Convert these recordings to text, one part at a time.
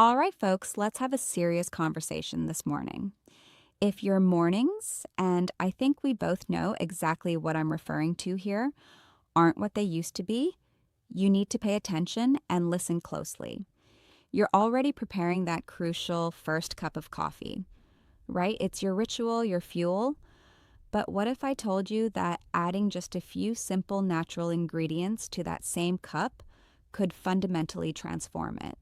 All right, folks, let's have a serious conversation this morning. If your mornings, and I think we both know exactly what I'm referring to here, aren't what they used to be, you need to pay attention and listen closely. You're already preparing that crucial first cup of coffee, right? It's your ritual, your fuel. But what if I told you that adding just a few simple natural ingredients to that same cup could fundamentally transform it?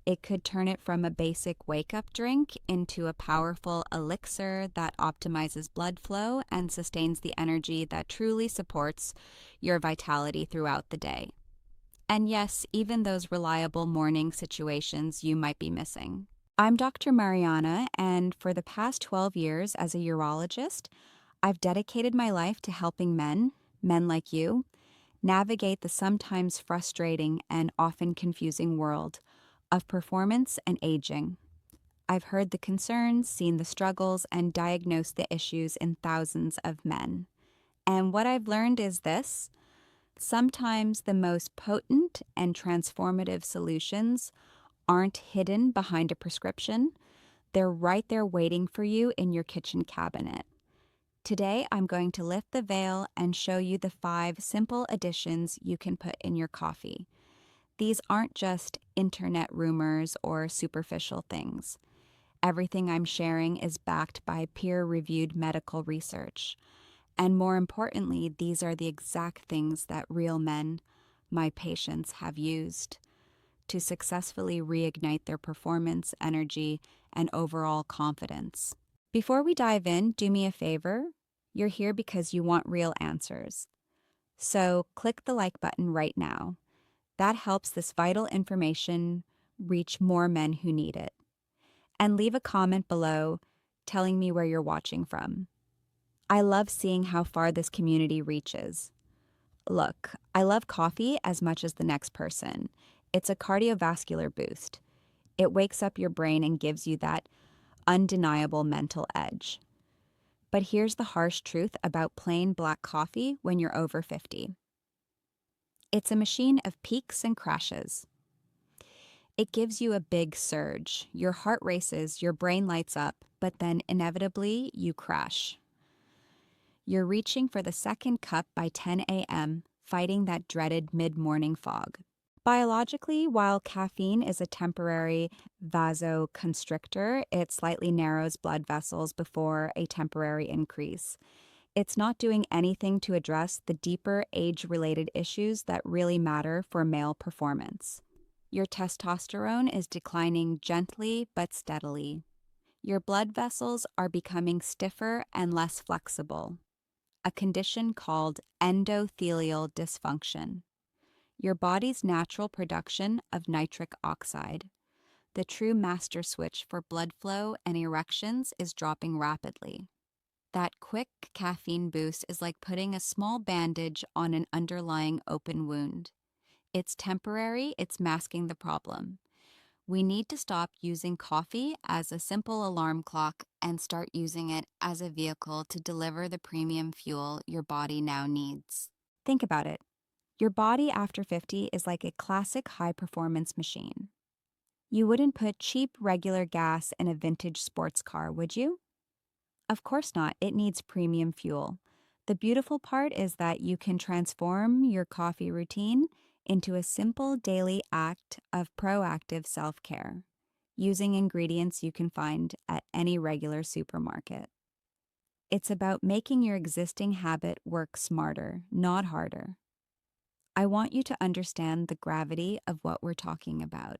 It could turn it from a basic wake up drink into a powerful elixir that optimizes blood flow and sustains the energy that truly supports your vitality throughout the day. And yes, even those reliable morning situations you might be missing. I'm Dr. Mariana, and for the past 12 years as a urologist, I've dedicated my life to helping men like you, navigate the sometimes frustrating and often confusing world of performance and aging. I've heard the concerns, seen the struggles, and diagnosed the issues in thousands of men. And what I've learned is this: sometimes the most potent and transformative solutions aren't hidden behind a prescription, they're right there waiting for you in your kitchen cabinet. Today, I'm going to lift the veil and show you the 5 simple additions you can put in your coffee. These aren't just internet rumors or superficial things. Everything I'm sharing is backed by peer-reviewed medical research. And more importantly, these are the exact things that real men, my patients, have used to successfully reignite their performance, energy, and overall confidence. Before we dive in, do me a favor. You're here because you want real answers. So click the like button right now. That helps this vital information reach more men who need it. And leave a comment below telling me where you're watching from. I love seeing how far this community reaches. Look, I love coffee as much as the next person. It's a cardiovascular boost. It wakes up your brain and gives you that undeniable mental edge. But here's the harsh truth about plain black coffee when you're over 50. It's a machine of peaks and crashes. It gives you a big surge. Your heart races, your brain lights up, but then inevitably you crash. You're reaching for the second cup by 10 a.m., fighting that dreaded mid-morning fog. Biologically, while caffeine is a temporary vasoconstrictor, it slightly narrows blood vessels before a temporary increase. It's not doing anything to address the deeper age-related issues that really matter for male performance. Your testosterone is declining gently but steadily. Your blood vessels are becoming stiffer and less flexible, a condition called endothelial dysfunction. Your body's natural production of nitric oxide, the true master switch for blood flow and erections, is dropping rapidly. That quick caffeine boost is like putting a small bandage on an underlying open wound. It's temporary, it's masking the problem. We need to stop using coffee as a simple alarm clock and start using it as a vehicle to deliver the premium fuel your body now needs. Think about it. Your body after 50 is like a classic high-performance machine. You wouldn't put cheap regular gas in a vintage sports car, would you? Of course not. It needs premium fuel. The beautiful part is that you can transform your coffee routine into a simple daily act of proactive self-care, using ingredients you can find at any regular supermarket. It's about making your existing habit work smarter, not harder. I want you to understand the gravity of what we're talking about.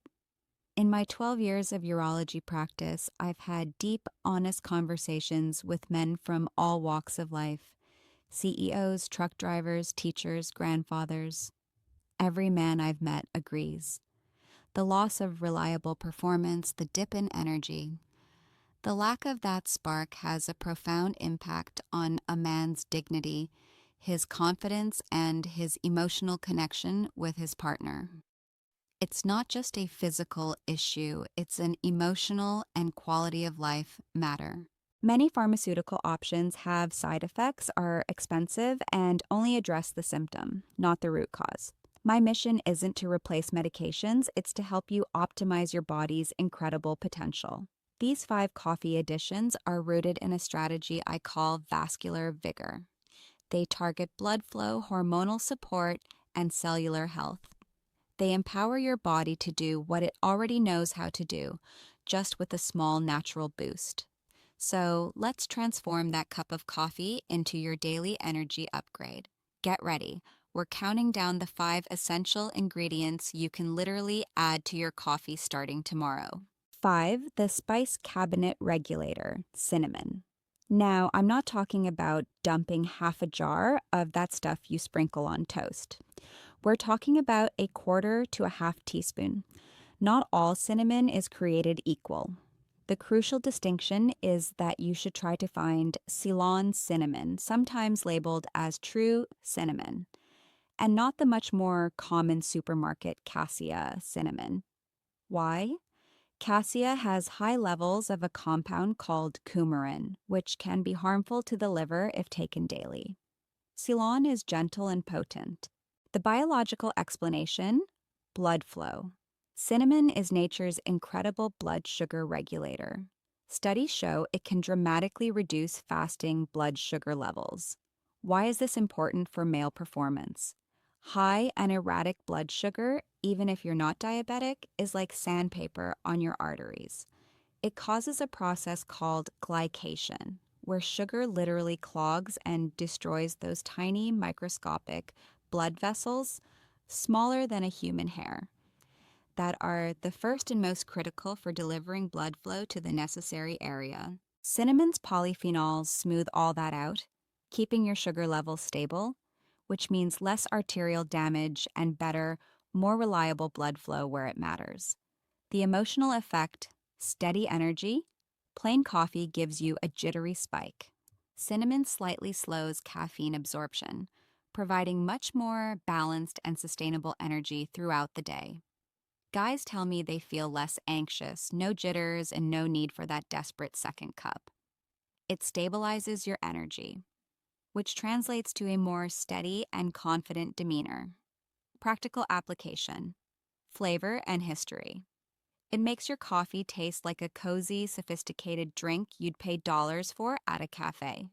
In my 12 years of urology practice, I've had deep, honest conversations with men from all walks of life: CEOs, truck drivers, teachers, grandfathers. Every man I've met agrees. The loss of reliable performance, the dip in energy, the lack of that spark has a profound impact on a man's dignity, his confidence, and his emotional connection with his partner. It's not just a physical issue, it's an emotional and quality of life matter. Many pharmaceutical options have side effects, are expensive, and only address the symptom, not the root cause. My mission isn't to replace medications, it's to help you optimize your body's incredible potential. These 5 coffee additions are rooted in a strategy I call vascular vigor. They target blood flow, hormonal support, and cellular health. They empower your body to do what it already knows how to do, just with a small natural boost. So let's transform that cup of coffee into your daily energy upgrade. Get ready. We're counting down the 5 essential ingredients you can literally add to your coffee starting tomorrow. 5. The spice cabinet regulator, cinnamon. Now, I'm not talking about dumping half a jar of that stuff you sprinkle on toast. We're talking about a quarter to a half teaspoon. Not all cinnamon is created equal. The crucial distinction is that you should try to find Ceylon cinnamon, sometimes labeled as true cinnamon, and not the much more common supermarket cassia cinnamon. Why? Cassia has high levels of a compound called coumarin, which can be harmful to the liver if taken daily. Ceylon is gentle and potent. The biological explanation? Blood flow. Cinnamon is nature's incredible blood sugar regulator. Studies show it can dramatically reduce fasting blood sugar levels. Why is this important for male performance? High and erratic blood sugar, even if you're not diabetic, is like sandpaper on your arteries. It causes a process called glycation, where sugar literally clogs and destroys those tiny microscopic blood vessels, smaller than a human hair, that are the first and most critical for delivering blood flow to the necessary area. Cinnamon's polyphenols smooth all that out, keeping your sugar levels stable, which means less arterial damage and better, more reliable blood flow where it matters. The emotional effect, steady energy. Plain coffee gives you a jittery spike. Cinnamon slightly slows caffeine absorption, providing much more balanced and sustainable energy throughout the day. Guys tell me they feel less anxious, no jitters, and no need for that desperate second cup. It stabilizes your energy, which translates to a more steady and confident demeanor. Practical application, flavor and history. It makes your coffee taste like a cozy, sophisticated drink you'd pay dollars for at a cafe.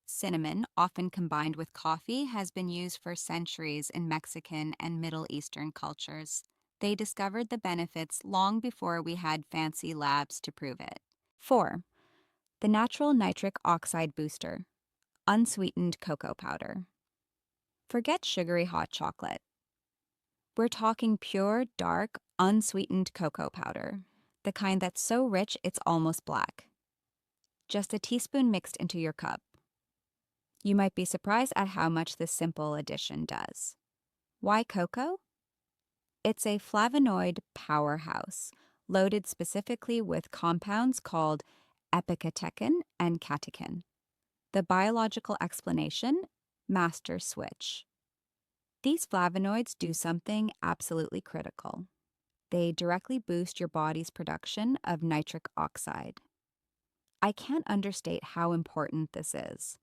Cinnamon, often combined with coffee, has been used for centuries in Mexican and Middle Eastern cultures. They discovered the benefits long before we had fancy labs to prove it. 4. The natural nitric oxide booster, unsweetened cocoa powder. Forget sugary hot chocolate. We're talking pure, dark, unsweetened cocoa powder, the kind that's so rich it's almost black. Just a teaspoon mixed into your cup. You might be surprised at how much this simple addition does. Why cocoa? It's a flavonoid powerhouse, loaded specifically with compounds called epicatechin and catechin. The biological explanation? Master switch. These flavonoids do something absolutely critical. They directly boost your body's production of nitric oxide. I can't understate how important this is.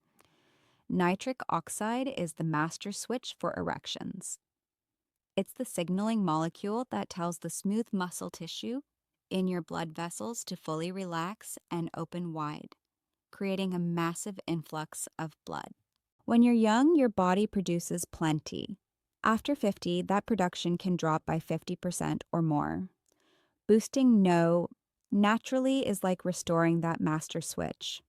Nitric oxide is the master switch for erections. It's the signaling molecule that tells the smooth muscle tissue in your blood vessels to fully relax and open wide, creating a massive influx of blood. When you're young, your body produces plenty. After 50, that production can drop by 50% or more. Boosting no naturally is like restoring that master switch.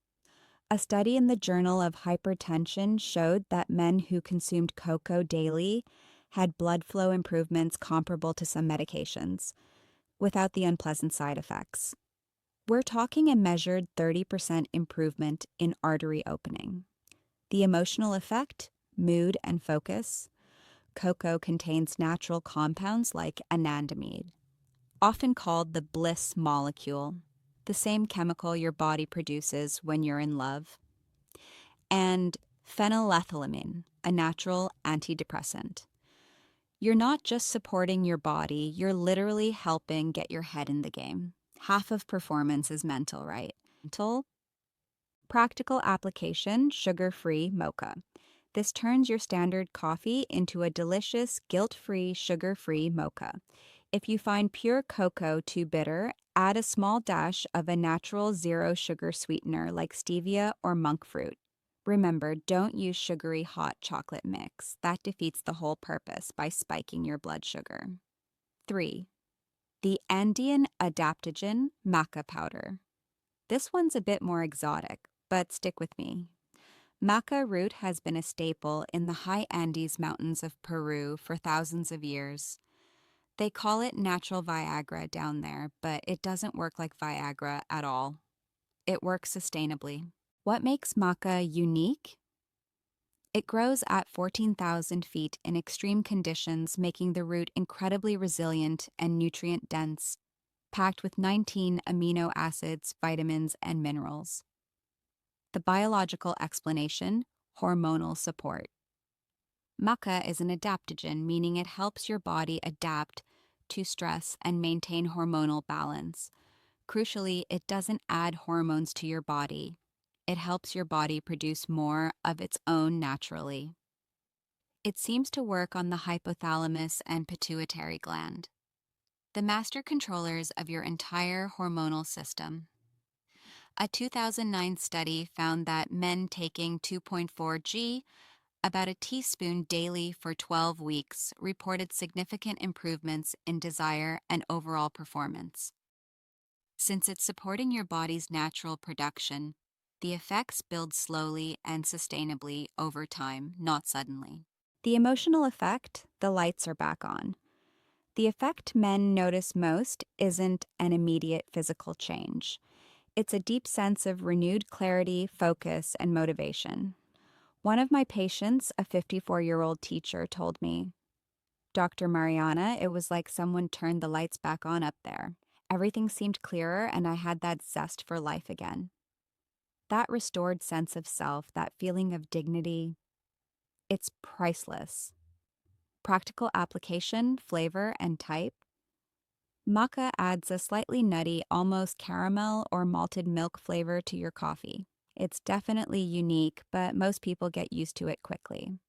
A study in the Journal of Hypertension showed that men who consumed cocoa daily had blood flow improvements comparable to some medications, without the unpleasant side effects. We're talking a measured 30% improvement in artery opening. The emotional effect, mood and focus. Cocoa contains natural compounds like anandamide, often called the bliss molecule, the same chemical your body produces when you're in love, and phenylethylamine, a natural antidepressant. You're not just supporting your body, you're literally helping get your head in the game. Half of performance is mental, right? Mental. Practical application, sugar-free mocha. This turns your standard coffee into a delicious, guilt-free, sugar-free mocha. If you find pure cocoa too bitter, add a small dash of a natural zero-sugar sweetener like stevia or monk fruit. Remember, don't use sugary hot chocolate mix. That defeats the whole purpose by spiking your blood sugar. 3. The Andean adaptogen maca powder. This one's a bit more exotic, but stick with me. Maca root has been a staple in the high Andes mountains of Peru for thousands of years. They call it natural Viagra down there, but it doesn't work like Viagra at all. It works sustainably. What makes maca unique? It grows at 14,000 feet in extreme conditions, making the root incredibly resilient and nutrient-dense, packed with 19 amino acids, vitamins, and minerals. The biological explanation: hormonal support. Maca is an adaptogen, meaning it helps your body adapt to stress and maintain hormonal balance. Crucially, it doesn't add hormones to your body. It helps your body produce more of its own naturally. It seems to work on the hypothalamus and pituitary gland, the master controllers of your entire hormonal system. A 2009 study found that men taking 2.4 g, about a teaspoon daily for 12 weeks, reported significant improvements in desire and overall performance. Since it's supporting your body's natural production, the effects build slowly and sustainably over time, not suddenly. The emotional effect: the lights are back on. The effect men notice most isn't an immediate physical change. It's a deep sense of renewed clarity, focus, and motivation. One of my patients, a 54-year-old teacher, told me, "Dr. Mariana, it was like someone turned the lights back on up there. Everything seemed clearer, and I had that zest for life again." That restored sense of self, that feeling of dignity, it's priceless. Practical application, flavor, and type. Maca adds a slightly nutty, almost caramel or malted milk flavor to your coffee. It's definitely unique, but most people get used to it quickly.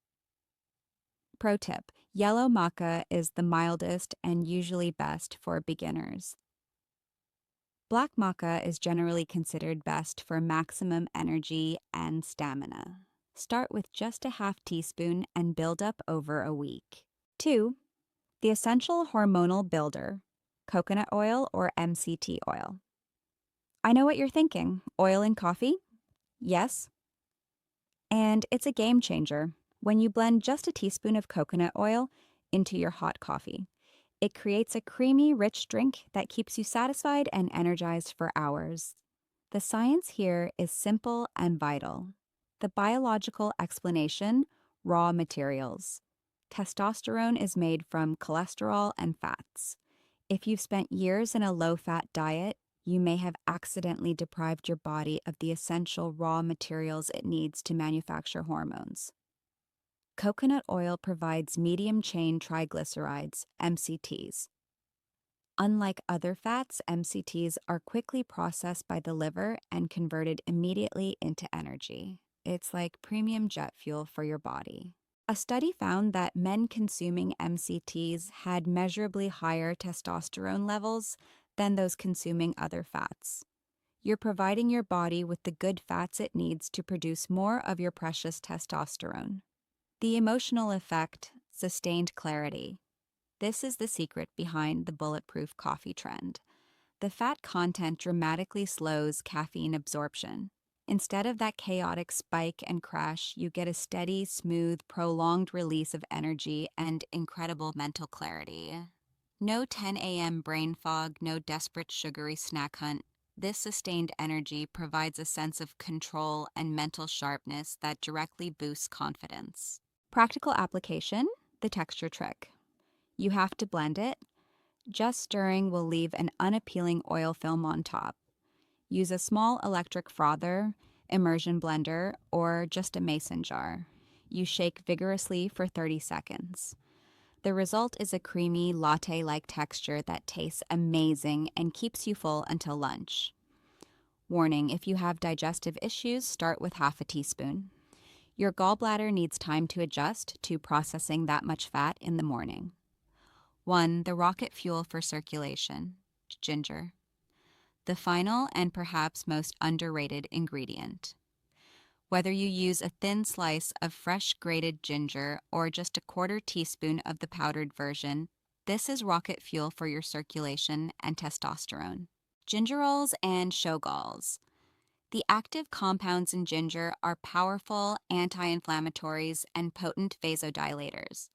Pro tip: yellow maca is the mildest and usually best for beginners. Black maca is generally considered best for maximum energy and stamina. Start with just a half teaspoon and build up over a week. 2. The essential hormonal builder, coconut oil or MCT oil. I know what you're thinking. Oil in coffee? Yes. And it's a game changer when you blend just a teaspoon of coconut oil into your hot coffee. It creates a creamy, rich drink that keeps you satisfied and energized for hours. The science here is simple and vital. The biological explanation: raw materials. Testosterone is made from cholesterol and fats. If you've spent years in a low-fat diet, you may have accidentally deprived your body of the essential raw materials it needs to manufacture hormones. Coconut oil provides medium-chain triglycerides, MCTs. Unlike other fats, MCTs are quickly processed by the liver and converted immediately into energy. It's like premium jet fuel for your body. A study found that men consuming MCTs had measurably higher testosterone levels than those consuming other fats. You're providing your body with the good fats it needs to produce more of your precious testosterone. The emotional effect: sustained clarity. This is the secret behind the bulletproof coffee trend. The fat content dramatically slows caffeine absorption. Instead of that chaotic spike and crash, you get a steady, smooth, prolonged release of energy and incredible mental clarity. No 10 a.m. brain fog, no desperate sugary snack hunt. This sustained energy provides a sense of control and mental sharpness that directly boosts confidence. Practical application: the texture trick. You have to blend it. Just stirring will leave an unappealing oil film on top. Use a small electric frother, immersion blender, or just a mason jar. You shake vigorously for 30 seconds. The result is a creamy, latte-like texture that tastes amazing and keeps you full until lunch. Warning: if you have digestive issues, start with half a teaspoon. Your gallbladder needs time to adjust to processing that much fat in the morning. 1. The rocket fuel for circulation, ginger. The final and perhaps most underrated ingredient. Whether you use a thin slice of fresh grated ginger or just a quarter teaspoon of the powdered version, this is rocket fuel for your circulation and testosterone. Gingerols and shogalls. The active compounds in ginger are powerful anti-inflammatories and potent vasodilators.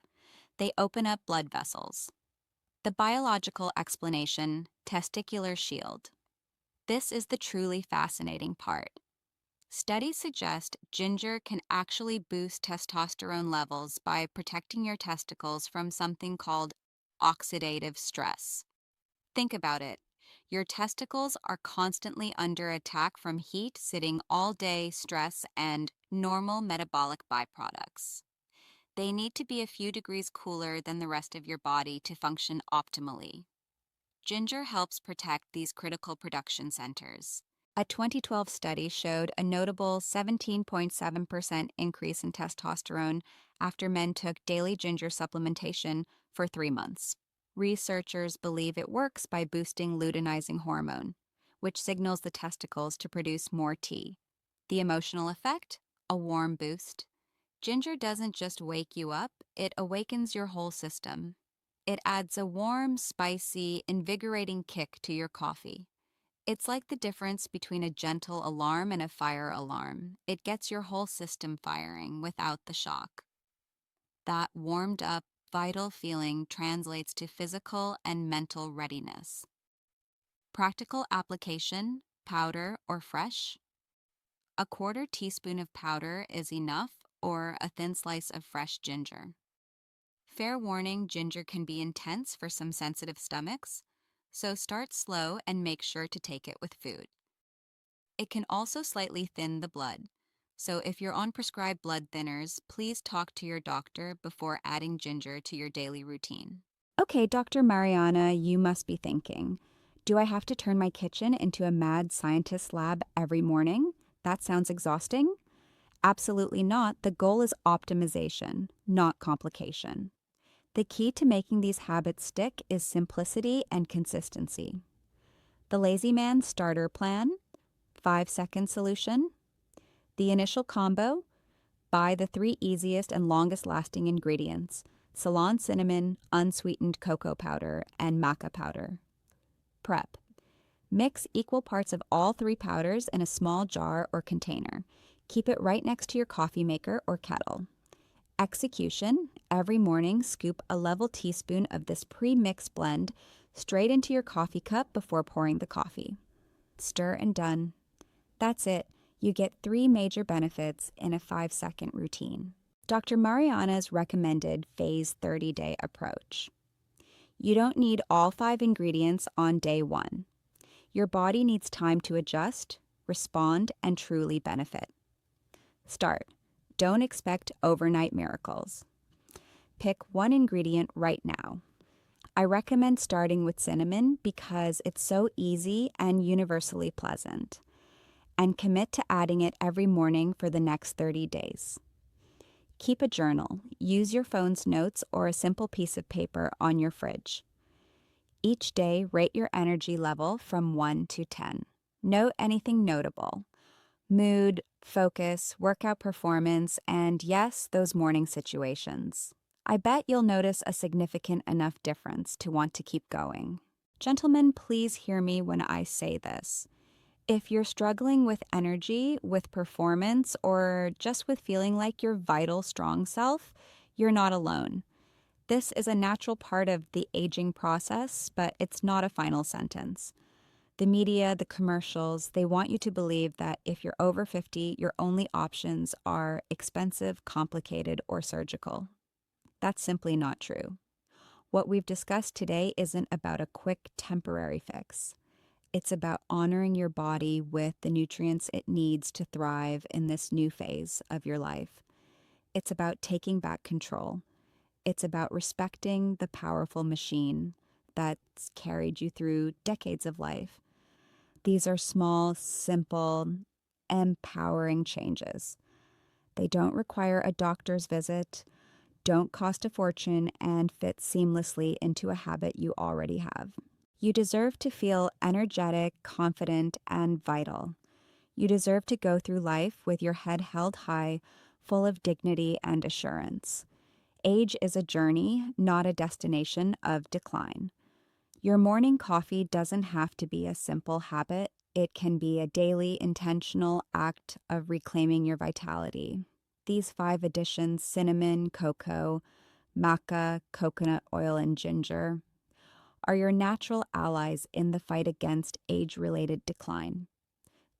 They open up blood vessels. The biological explanation, testicular shield. This is the truly fascinating part. Studies suggest ginger can actually boost testosterone levels by protecting your testicles from something called oxidative stress. Think about it. Your testicles are constantly under attack from heat, sitting all day, stress, and normal metabolic byproducts. They need to be a few degrees cooler than the rest of your body to function optimally. Ginger helps protect these critical production centers. A 2012 study showed a notable 17.7% increase in testosterone after men took daily ginger supplementation for 3 months. Researchers believe it works by boosting luteinizing hormone, which signals the testicles to produce more T. The emotional effect? A warm boost. Ginger doesn't just wake you up, it awakens your whole system. It adds a warm, spicy, invigorating kick to your coffee. It's like the difference between a gentle alarm and a fire alarm. It gets your whole system firing without the shock. That warmed up, vital feeling translates to physical and mental readiness. Practical application, powder or fresh? A quarter teaspoon of powder is enough, or a thin slice of fresh ginger. Fair warning, ginger can be intense for some sensitive stomachs, so start slow and make sure to take it with food. It can also slightly thin the blood, so if you're on prescribed blood thinners, please talk to your doctor before adding ginger to your daily routine. Okay, Dr. Mariana, you must be thinking, do I have to turn my kitchen into a mad scientist lab every morning? That sounds exhausting. Absolutely not. The goal is optimization, not complication. The key to making these habits stick is simplicity and consistency. The Lazy Man Starter Plan, 5-second solution. The initial combo, buy the 3 easiest and longest lasting ingredients: Ceylon cinnamon, unsweetened cocoa powder, and maca powder. Prep. Mix equal parts of all 3 powders in a small jar or container. Keep it right next to your coffee maker or kettle. Execution: every morning, scoop a level teaspoon of this pre-mixed blend straight into your coffee cup before pouring the coffee. Stir and done. That's it. You get 3 major benefits in a 5-second routine. Dr. Mariana's recommended phase 30-day approach. You don't need all 5 ingredients on day 1. Your body needs time to adjust, respond, and truly benefit. Start. Don't expect overnight miracles. Pick 1 ingredient right now. I recommend starting with cinnamon because it's so easy and universally pleasant. And commit to adding it every morning for the next 30 days. Keep a journal. Use your phone's notes or a simple piece of paper on your fridge. Each day, rate your energy level from 1 to 10. Note anything notable: mood, focus, workout performance, and yes, those morning situations. I bet you'll notice a significant enough difference to want to keep going. Gentlemen, please hear me when I say this. If you're struggling with energy, with performance, or just with feeling like your vital, strong self, you're not alone. This is a natural part of the aging process, but it's not a final sentence. The media, the commercials, they want you to believe that if you're over 50, your only options are expensive, complicated, or surgical. That's simply not true. What we've discussed today isn't about a quick, temporary fix. It's about honoring your body with the nutrients it needs to thrive in this new phase of your life. It's about taking back control. It's about respecting the powerful machine that's carried you through decades of life. These are small, simple, empowering changes. They don't require a doctor's visit, don't cost a fortune, and fit seamlessly into a habit you already have. You deserve to feel energetic, confident, and vital. You deserve to go through life with your head held high, full of dignity and assurance. Age is a journey, not a destination of decline. Your morning coffee doesn't have to be a simple habit. It can be a daily, intentional act of reclaiming your vitality. These 5 additions, cinnamon, cocoa, maca, coconut oil, and ginger, are your natural allies in the fight against age-related decline.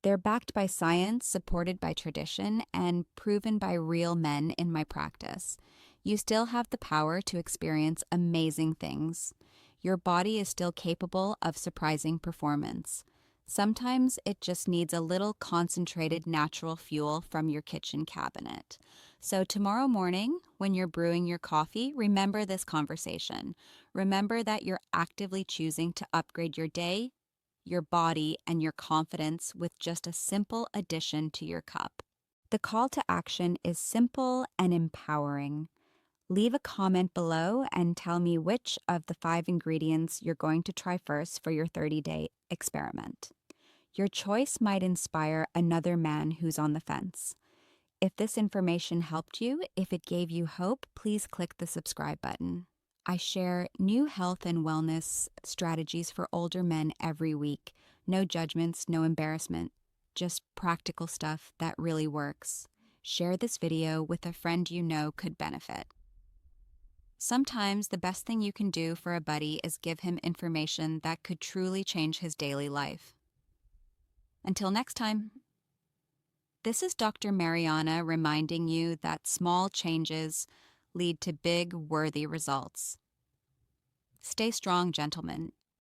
They're backed by science, supported by tradition, and proven by real men in my practice. You still have the power to experience amazing things. Your body is still capable of surprising performance. Sometimes it just needs a little concentrated natural fuel from your kitchen cabinet. So tomorrow morning, when you're brewing your coffee, remember this conversation. Remember that you're actively choosing to upgrade your day, your body, and your confidence with just a simple addition to your cup. The call to action is simple and empowering. Leave a comment below and tell me which of the 5 ingredients you're going to try first for your 30-day experiment. Your choice might inspire another man who's on the fence. If this information helped you, if it gave you hope, please click the subscribe button. I share new health and wellness strategies for older men every week. No judgments, no embarrassment, just practical stuff that really works. Share this video with a friend you know could benefit. Sometimes the best thing you can do for a buddy is give him information that could truly change his daily life. Until next time. This is Dr. Mariana reminding you that small changes lead to big, worthy results. Stay strong, gentlemen.